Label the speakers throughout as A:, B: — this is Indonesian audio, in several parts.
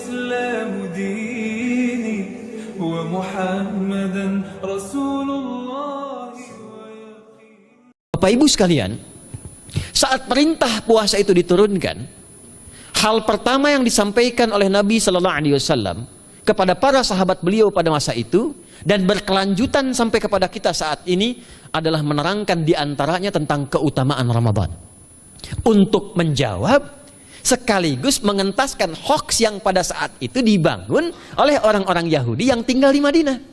A: والإسلام ديني ومحمدا رسول الله.
B: Bapak Ibu sekalian, saat perintah puasa itu diturunkan, hal pertama yang disampaikan oleh Nabi Sallallahu Alaihi Wasallam kepada para sahabat beliau pada masa itu dan berkelanjutan sampai kepada kita saat ini adalah menerangkan diantaranya tentang keutamaan Ramadan. Untuk menjawab sekaligus mengentaskan hoaks yang pada saat itu dibangun oleh orang-orang Yahudi yang tinggal di Madinah.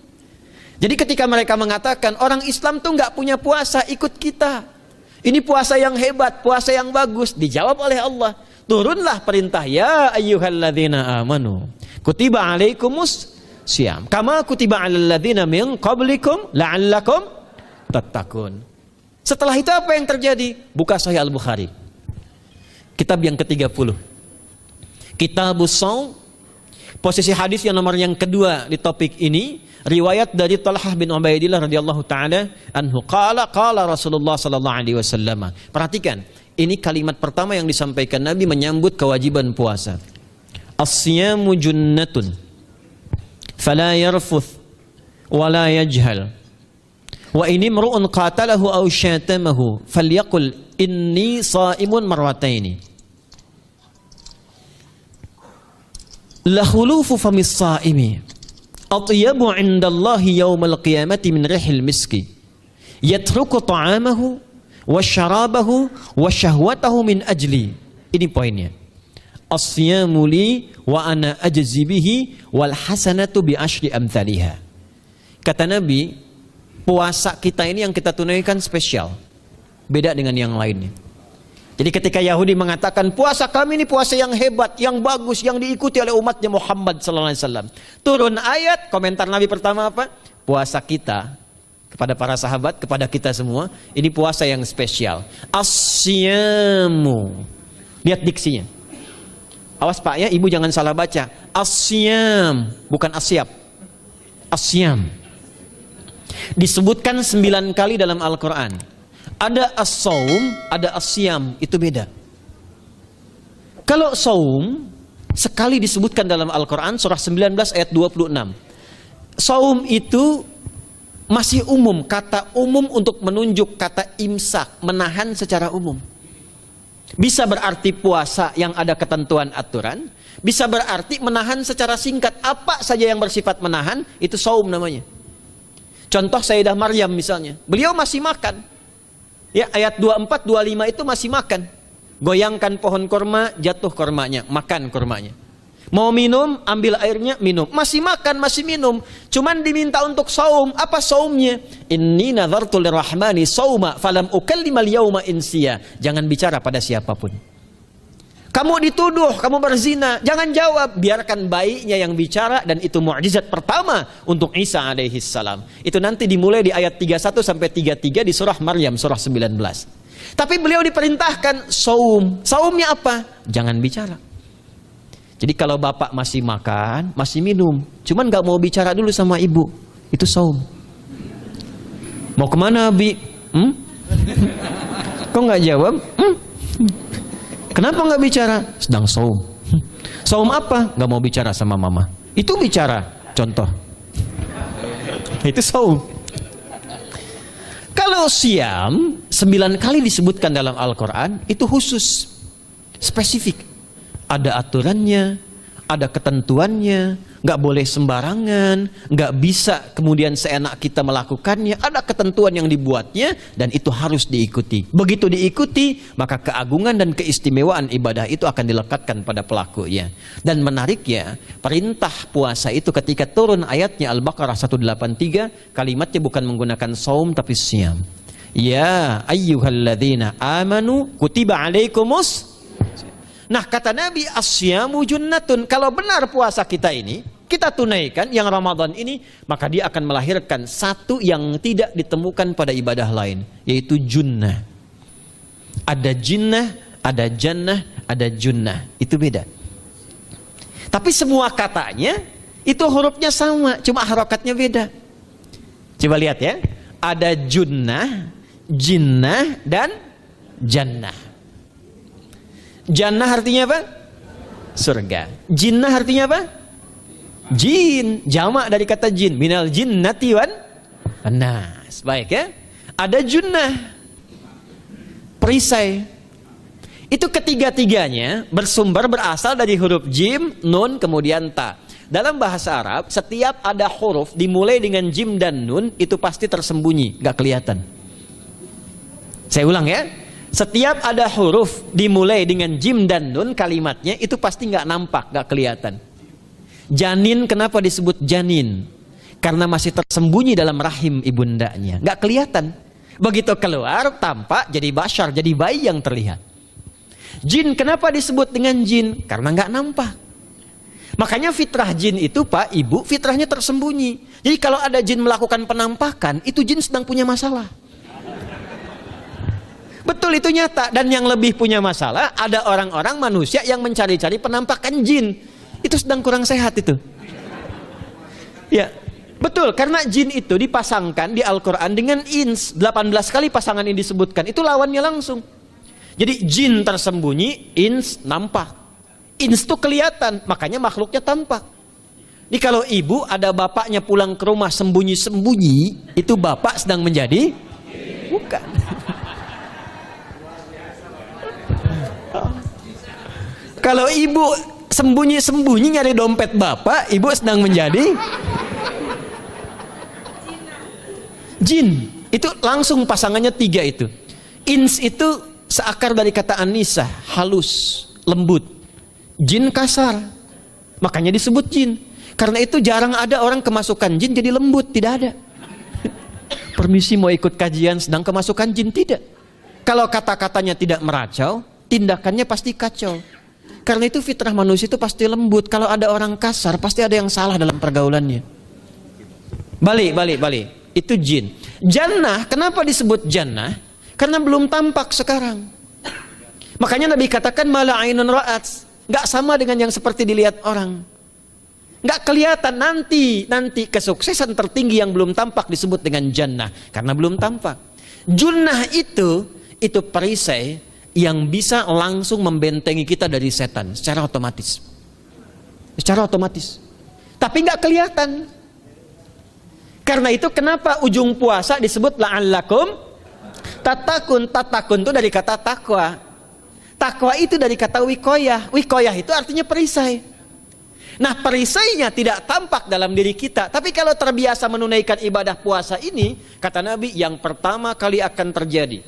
B: Jadi ketika mereka mengatakan orang Islam tuh nggak punya puasa, ikut kita. Ini puasa yang hebat, puasa yang bagus. Dijawab oleh Allah, turunlah perintah, ya ayyuhalladzina amanu kutiba alaikumus syiyam kama kutiba alal ladzina min qablikum la'allakum tattaqun. Setelah itu apa yang terjadi? Buka Sahih Al-Bukhari, kitab yang ke-30, Kitabus Shaum, posisi hadis yang nomor yang kedua di topik ini, riwayat dari Talhah bin Ubaidillah radhiyallahu taala anhu, qala Rasulullah sallallahu alaihi wasallam. Perhatikan, ini kalimat pertama yang disampaikan Nabi menyambut kewajiban puasa. As-siyamu junnatun fala yarfuth wala yajhal wa ini mru'un qatalahu aw syatamahu falyaqul inni sha'imun marwataini. La khulufu famis sha'imi atyabu 'indallahi yaumal qiyamati min rihil miski yatruku ta'amahu wa syarabahu wa syahwatahu min ajli. Ini poinnya. As-siyamu li wa ana ajzi bihi wal hasanatu bi asyri amthaliha. Kata Nabi, puasa kita ini yang kita tunaikan spesial, beda dengan yang lainnya. Jadi ketika Yahudi mengatakan puasa kami ini puasa yang hebat, yang bagus, yang diikuti oleh umatnya Muhammad sallallahu alaihi wasallam, turun ayat, komentar Nabi pertama apa? Puasa kita kepada para sahabat, kepada kita semua, ini puasa yang spesial. As-siyamu. Lihat diksinya. Awas Pak ya, Ibu jangan salah baca. As-siyam, bukan asyab. As-siyam. Disebutkan 9 kali dalam Al-Quran. Ada as-saum, ada as-siyam, itu beda. Kalau saum, sekali disebutkan dalam Al-Quran, surah 19 ayat 26. Saum itu masih umum, kata umum untuk menunjuk kata imsak, menahan secara umum. Bisa berarti puasa yang ada ketentuan aturan, bisa berarti menahan secara singkat. Apa saja yang bersifat menahan, itu saum namanya. Contoh Sayyidah Maryam misalnya, beliau masih makan. Ya, ayat 24, 25 itu masih makan. Goyangkan pohon kurma, jatuh kurmanya, makan kurmanya. Mau minum, ambil airnya, minum. Masih makan, masih minum. Cuman diminta untuk saum. Apa saumnya? Inni nadhartu lirrahmani sauma falam ukallimal yauma insiya. Jangan bicara pada siapapun. Kamu dituduh, kamu berzina, jangan jawab. Biarkan bayinya yang bicara, dan itu mukjizat pertama untuk Isa alaihi salam. Itu nanti dimulai di ayat 31 sampai 33 di surah Maryam, surah 19. Tapi beliau diperintahkan saum. Saumnya apa? Jangan bicara. Jadi kalau bapak masih makan, masih minum, cuman nggak mau bicara dulu sama ibu, itu saum. Mau kemana, Bi? Kok nggak jawab? Kenapa nggak bicara? Sedang saum. Saum apa? Nggak mau bicara sama mama. Itu bicara. Contoh. Itu saum. Kalau siam, 9 kali disebutkan dalam Al-Quran, itu khusus, spesifik. Ada aturannya, ada ketentuannya, nggak boleh sembarangan, nggak bisa kemudian seenak kita melakukannya. Ada ketentuan yang dibuatnya dan itu harus diikuti. Begitu diikuti, maka keagungan dan keistimewaan ibadah itu akan dilekatkan pada pelakunya. Dan menariknya, perintah puasa itu ketika turun ayatnya Al-Baqarah 183, kalimatnya bukan menggunakan saum tapi siyam. Ya ayyuhalladzina amanu kutiba alaikumus. Nah kata Nabi, asyamu junnatun. Kalau benar puasa kita ini, kita tunaikan yang Ramadan ini, maka dia akan melahirkan satu yang tidak ditemukan pada ibadah lain, yaitu junnah. Ada jinnah, ada jannah, ada junnah. Itu beda. Tapi semua katanya, itu hurufnya sama, cuma harokatnya beda. Coba lihat ya. Ada junnah, jinnah, dan jannah. Jannah artinya apa? surga. Jinnah artinya apa? Jin, jamak dari kata jin, minal jinnati wan nas. Baik ya. Ada junnah, perisai. Itu ketiga-tiganya berasal dari huruf jim, nun, kemudian ta. Dalam bahasa Arab, setiap ada huruf dimulai dengan jim dan nun, itu pasti tersembunyi, gak kelihatan. Saya ulang ya. Setiap ada huruf dimulai dengan jim dan nun, kalimatnya itu pasti gak nampak, gak kelihatan. Janin, kenapa disebut janin? Karena masih tersembunyi dalam rahim ibundanya, gak kelihatan. Begitu keluar, tampak jadi bashar, jadi bayi yang terlihat. Jin, kenapa disebut dengan jin? Karena nggak nampak. Makanya fitrah jin itu, Pak, Ibu, fitrahnya tersembunyi. Jadi kalau ada jin melakukan penampakan, itu jin sedang punya masalah. Betul, itu nyata. Dan yang lebih punya masalah, ada orang-orang manusia yang mencari-cari penampakan jin. Itu sedang kurang sehat itu. Ya, betul, karena jin itu dipasangkan di Al-Quran dengan ins. 18 kali pasangan ini disebutkan. Itu lawannya langsung. Jadi jin tersembunyi, ins nampak. Ins itu kelihatan, makanya makhluknya tampak. Jadi kalau ibu ada bapaknya pulang ke rumah sembunyi-sembunyi, itu bapak sedang menjadi? Bukan. Kalau ibu sembunyi-sembunyi nyari dompet bapak, ibu sedang menjadi? Jin. Itu langsung pasangannya 3 itu. Ins itu seakar dari kata anisah, halus, lembut. Jin kasar, makanya disebut jin. Karena itu jarang ada orang kemasukan jin jadi lembut, tidak ada. Permisi mau ikut kajian sedang kemasukan jin, tidak. Kalau kata-katanya tidak meracau, tindakannya pasti kacau. Karena itu fitrah manusia itu pasti lembut. Kalau ada orang kasar, pasti ada yang salah dalam pergaulannya. Balik. Itu jin. Jannah, kenapa disebut jannah? Karena belum tampak sekarang. Makanya Nabi katakan mala ainun ra'at, nggak sama dengan yang seperti dilihat orang. Nggak kelihatan. Nanti kesuksesan tertinggi yang belum tampak disebut dengan jannah, karena belum tampak. Junnah itu perisai yang bisa langsung membentengi kita dari setan secara otomatis. Tapi nggak kelihatan. Karena itu kenapa ujung puasa disebut la'allakum tatakun. Tatakun itu dari kata takwa. Takwa itu dari kata wikoyah. Wikoyah itu artinya perisai. Nah, perisainya tidak tampak dalam diri kita. Tapi kalau terbiasa menunaikan ibadah puasa ini, kata Nabi, yang pertama kali akan terjadi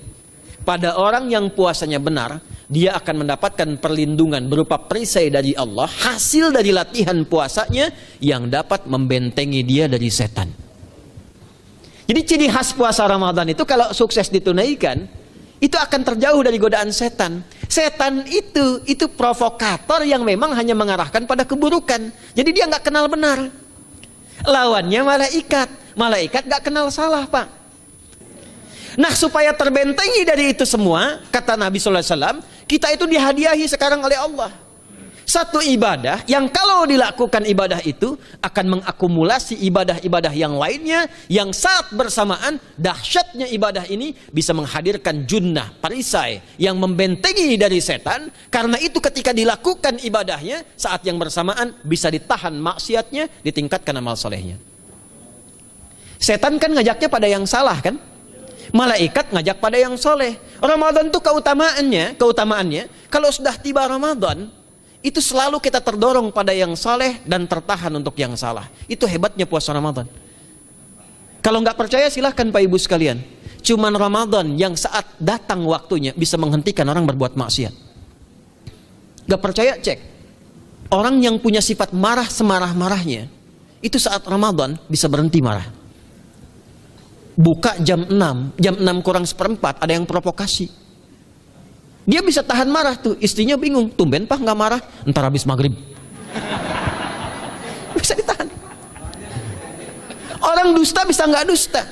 B: pada orang yang puasanya benar, dia akan mendapatkan perlindungan berupa perisai dari Allah, hasil dari latihan puasanya yang dapat membentengi dia dari setan. Jadi ciri khas puasa Ramadan itu kalau sukses ditunaikan, itu akan terjauh dari godaan setan. Setan itu provokator yang memang hanya mengarahkan pada keburukan. Jadi dia nggak kenal benar. Lawannya malaikat. Malaikat nggak kenal salah, Pak. Nah, supaya terbentengi dari itu semua, kata Nabi SAW, kita itu dihadiahi sekarang oleh Allah satu ibadah yang kalau dilakukan ibadah itu akan mengakumulasi ibadah-ibadah yang lainnya, yang saat bersamaan dahsyatnya ibadah ini bisa menghadirkan junnah, perisai yang membentengi dari setan. Karena itu ketika dilakukan ibadahnya, saat yang bersamaan bisa ditahan maksiatnya, ditingkatkan amal solehnya. Setan kan ngajaknya pada yang salah kan? Malaikat ngajak pada yang soleh. Ramadan itu keutamaannya kalau sudah tiba Ramadan, itu selalu kita terdorong pada yang saleh dan tertahan untuk yang salah. Itu hebatnya puasa Ramadan. Kalau nggak percaya silahkan Pak Ibu sekalian. Cuman Ramadan yang saat datang waktunya bisa menghentikan orang berbuat maksiat. Nggak percaya cek. Orang yang punya sifat marah semarah-marahnya, itu saat Ramadan bisa berhenti marah. Buka jam 6 kurang seperempat ada yang provokasi. Dia bisa tahan marah tuh, istrinya bingung, tumben Pak nggak marah, entar habis maghrib. Bisa ditahan. Orang dusta bisa nggak dusta.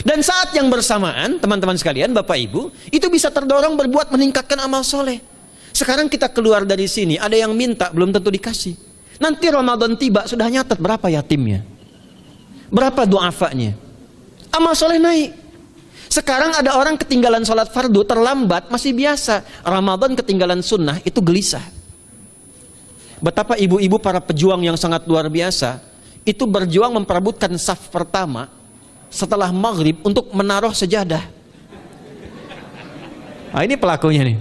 B: Dan saat yang bersamaan, teman-teman sekalian, Bapak Ibu, itu bisa terdorong berbuat meningkatkan amal soleh. Sekarang kita keluar dari sini, ada yang minta, belum tentu dikasih. Nanti Ramadan tiba, sudah nyatet berapa yatimnya, berapa du'afanya, amal soleh naik. Sekarang ada orang ketinggalan sholat fardu terlambat masih biasa. Ramadan ketinggalan sunnah itu gelisah. betapa ibu-ibu para pejuang yang sangat luar biasa itu berjuang memperebutkan saf pertama setelah maghrib untuk menaruh sejadah. Nah, ini pelakunya nih.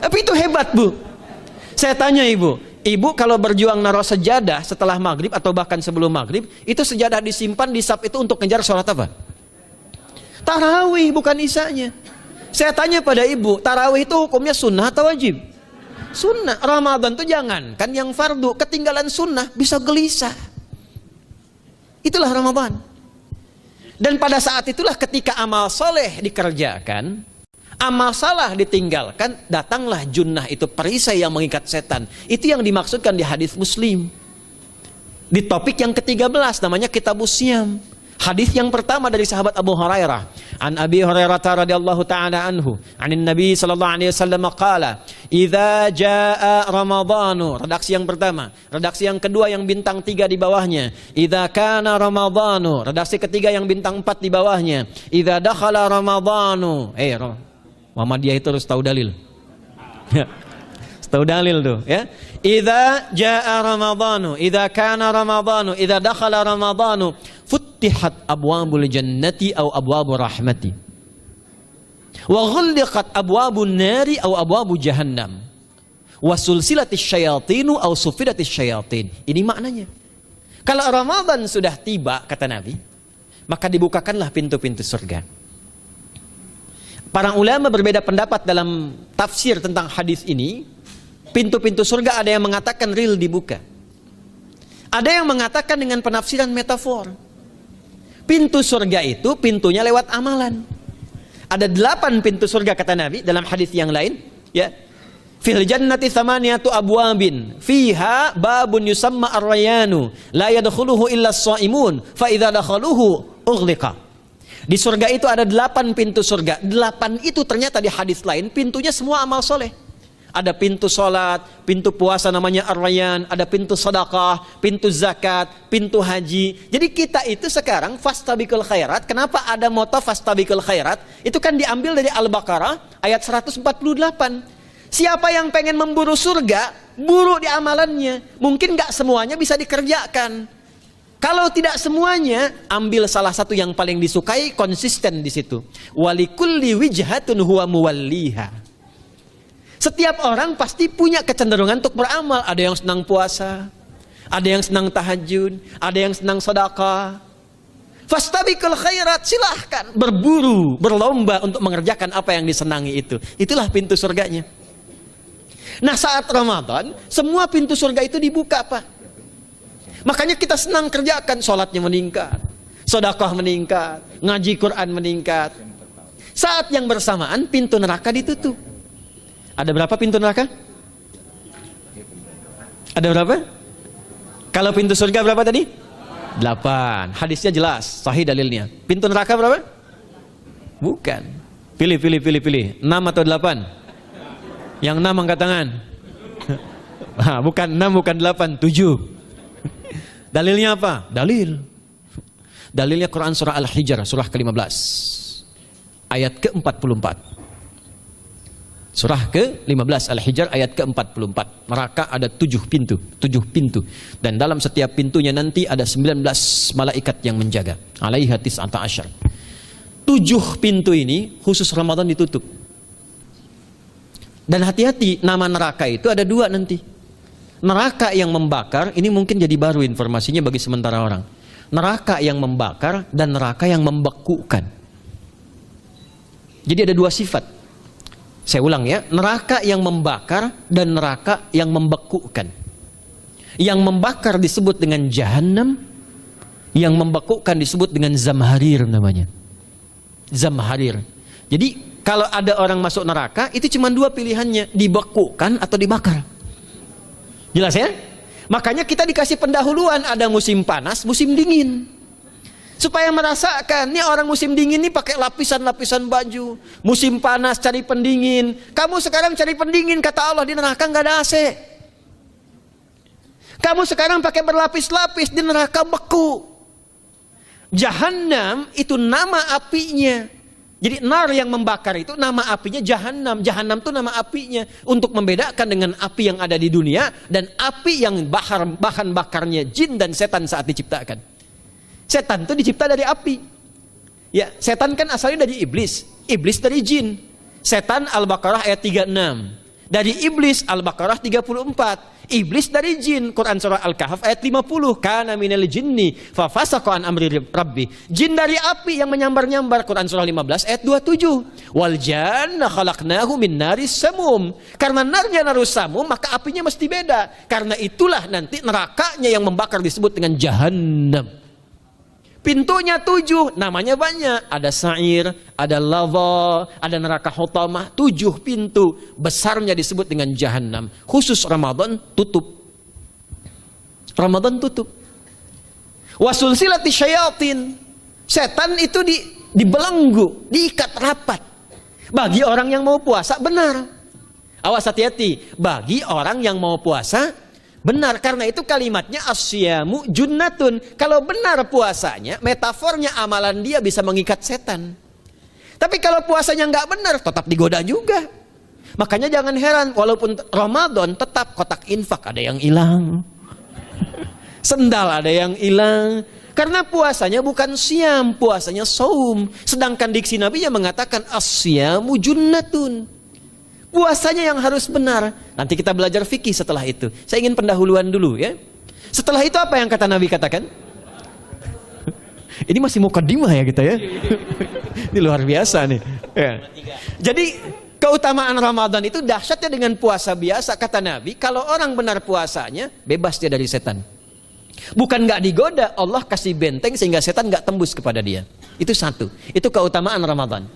B: Tapi itu hebat, Bu. Saya tanya ibu kalau berjuang naruh sejadah setelah maghrib atau bahkan sebelum maghrib, itu sejadah disimpan di saf itu untuk ngejar sholat apa? Tarawih, bukan isanya. Saya tanya pada ibu, tarawih itu hukumnya sunnah atau wajib? Sunnah. Ramadan itu jangan kan yang fardu, ketinggalan sunnah bisa gelisah. Itulah Ramadan. Dan pada saat itulah ketika amal soleh dikerjakan, amal salah ditinggalkan, datanglah junnah, itu perisai yang mengikat setan. Itu yang dimaksudkan di hadis Muslim. Di topik yang ke-13 namanya Kitabus Syam. Hadis yang pertama dari sahabat Abu Hurairah. An Abi Hurairah radhiyallahu ta'ala anhu, anin Nabi sallallahu alaihi wasallam qala, "Idza jaa Ramadhanu." Redaksi yang pertama. Redaksi yang kedua yang bintang 3 di bawahnya. "Idza kana Ramadhanu." Redaksi ketiga yang bintang 4 di bawahnya. "Idza dakhala Ramadhanu." Muhammadiyah itu harus tahu dalil. Tahu dalil tuh, ya. Idza jaa Ramadhanu, idza kana Ramadhanu, idza dakhala Ramadhanu, futtihat abwabul jannati aw abwabur rahmati. Wa ghulliqat abwabun nari aw abwabu jahannam. Wa sulsilatis syayatinu aw sufidatis syayatin. Ini maknanya. Kalau Ramadan sudah tiba, kata Nabi, maka dibukakanlah pintu-pintu surga. Para ulama berbeda pendapat dalam tafsir tentang hadis ini. Pintu-pintu surga ada yang mengatakan real dibuka. Ada yang mengatakan dengan penafsiran metafor. Pintu surga itu pintunya lewat amalan. Ada 8 pintu surga kata Nabi dalam hadis yang lain, ya. Fil jannati thamaniyatu abwabin fiha babun yusamma ar-rayanu la yadkhuluhu illa as-shaimun fa idza dakhaluhu ughliqa. Di surga itu ada 8 pintu surga. 8 itu ternyata di hadis lain pintunya semua amal soleh. Ada pintu sholat, pintu puasa namanya ar-rayyan, ada pintu sedekah, pintu zakat, pintu haji. Jadi kita itu sekarang fastabiqul khairat. Kenapa ada moto fastabiqul khairat? Itu kan diambil dari Al-Baqarah ayat 148. Siapa yang pengen memburu surga, buru di amalannya. Mungkin gak semuanya bisa dikerjakan. Kalau tidak semuanya, ambil salah satu yang paling disukai, konsisten di situ. Walikulli wijhatun huwa muwalliha. Setiap orang pasti punya kecenderungan untuk beramal. Ada yang senang puasa, ada yang senang tahajud, ada yang senang sedekah. Fastabiqul khairat, silahkan berburu, berlomba untuk mengerjakan apa yang disenangi itu. Itulah pintu surganya. Nah, saat Ramadan, semua pintu surga itu dibuka, Pak. Makanya kita senang kerjakan, sholatnya meningkat, sedekah meningkat, ngaji Quran meningkat. Saat yang bersamaan pintu neraka ditutup. Ada berapa pintu neraka? Ada berapa? Kalau pintu surga berapa tadi? 8. Hadisnya jelas, sahih dalilnya. Pintu neraka berapa? Bukan. Pilih. 6 atau 8? Yang 6 angkat tangan. Bukan 6, bukan 8, 7. Dalilnya apa? Dalilnya Quran surah Al-Hijr, surah ke-15. Ayat ke-44. Surah ke-15 Al-Hijr ayat ke-44. Neraka ada 7 pintu. Dan dalam setiap pintunya nanti ada 19 malaikat yang menjaga. Alaiha tis'ata asyar. 7 pintu ini khusus Ramadan ditutup. Dan hati-hati, nama neraka itu ada 2 nanti. Neraka yang membakar, ini mungkin jadi baru informasinya bagi sementara orang. Neraka yang membakar dan neraka yang membekukan. Jadi ada 2 sifat. Saya ulang ya, neraka yang membakar dan neraka yang membekukan. Yang membakar disebut dengan Jahannam, yang membekukan disebut dengan Zamharir namanya. Zamharir. Jadi kalau ada orang masuk neraka, itu cuma 2 pilihannya, dibekukan atau dibakar. Jelas ya? Makanya kita dikasih pendahuluan, ada musim panas, musim dingin. Supaya merasakan, nih orang musim dingin nih pakai lapisan-lapisan baju. Musim panas cari pendingin. Kamu sekarang cari pendingin, kata Allah, di neraka nggak ada AC. Kamu sekarang pakai berlapis-lapis, di neraka beku. Jahannam itu nama apinya. Jadi nar yang membakar itu nama apinya Jahannam. Jahannam itu nama apinya untuk membedakan dengan api yang ada di dunia dan api yang bahan bakarnya jin dan setan saat diciptakan. Setan itu dicipta dari api. Ya, setan kan asalnya dari iblis, iblis dari jin. Setan Al-Baqarah ayat 36. Dari iblis Al-Baqarah 34. Iblis dari jin, Quran surah Al-Kahf ayat 50. Kana minal jinni fa fasaqa an amri rabbi. Jin dari api yang menyambar-nyambar, Quran surah 15 ayat 27. Wal janna khalaqnahu min naris samum. Karena narnya narus samum, maka apinya mesti beda. Karena itulah nanti nerakanya yang membakar disebut dengan Jahannam. Pintunya 7, namanya banyak. Ada sa'ir, ada lava, ada neraka hutamah. 7 pintu besarnya disebut dengan Jahannam. Khusus Ramadan tutup. Ramadan tutup. Wasulsilati syayatin. Setan itu dibelenggu, diikat rapat. Bagi orang yang mau puasa benar. Awas hati-hati. Bagi orang yang mau puasa benar, karena itu kalimatnya asyamu junnatun. Kalau benar puasanya, metafornya amalan dia bisa mengikat setan. Tapi kalau puasanya nggak benar, tetap digoda juga. Makanya jangan heran, walaupun Ramadan tetap kotak infak ada yang hilang, sendal ada yang hilang. Karena puasanya bukan siam, puasanya saum. Sedangkan diksi Nabi yang mengatakan asyamu junnatun. Puasanya yang harus benar. Nanti kita belajar fikih setelah itu. Saya ingin pendahuluan dulu ya. Setelah itu apa yang kata Nabi katakan? Ini masih mukadimah ya kita ya. Ini luar biasa nih. Ya. Jadi keutamaan Ramadan itu dahsyatnya dengan puasa biasa. Kata Nabi, kalau orang benar puasanya, bebas dia dari setan. Bukan nggak digoda, Allah kasih benteng sehingga setan nggak tembus kepada dia. Itu satu. Itu keutamaan Ramadan.